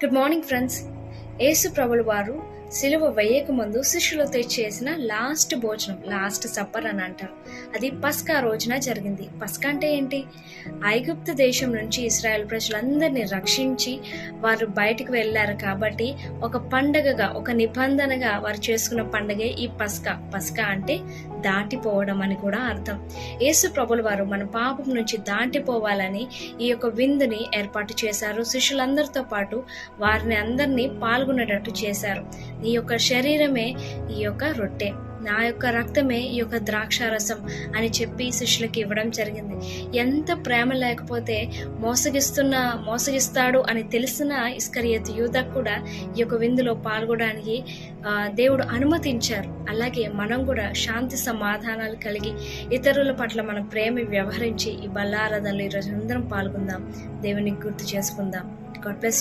Good morning friends. యేసు ప్రభుల వారు సిలువ వేయక ముందు శిష్యులతో చేసిన లాస్ట్ భోజనం, లాస్ట్ సప్పర్ అని అంటారు. అది పస్కా రోజున జరిగింది. పస్కా అంటే ఏంటి? ఐగుప్తు దేశం నుంచి ఇశ్రాయేల్ ప్రజలందరినీ రక్షించి వారు బయటికి వెళ్ళారు కాబట్టి ఒక పండగగా, ఒక నిబంధనగా వారు చేసుకున్న పండగే ఈ పస్కా. పస్కా అంటే దాటిపోవడం అని కూడా అర్థం. యేసు ప్రభుల వారు మన పాపం నుంచి దాటిపోవాలని ఈ యొక్క విందుని ఏర్పాటు చేశారు. శిష్యులందరితో పాటు వారిని అందరినీ పాల్గొనేటట్టు చేశారు. నీ యొక్క శరీరమే ఈ యొక్క రొట్టె, నా యొక్క రక్తమే ఈ యొక్క ద్రాక్షారసం అని చెప్పి శిష్యులకి ఇవ్వడం జరిగింది. ఎంత ప్రేమ లేకపోతే మోసగిస్తాడు అని తెలిసిన ఇస్కరియోతు యూదా కూడా ఈ యొక్క విందులో పాల్గొనడానికి దేవుడు అనుమతించారు. అలాగే మనం కూడా శాంతి సమాధానాలు కలిగి ఇతరుల పట్ల మన ప్రేమ వ్యవహరించి ఈ బల్లారాధనలో ఈరోజు అందరం పాల్గొందాం, దేవునికి గుర్తు చేసుకుందాం. God bless you.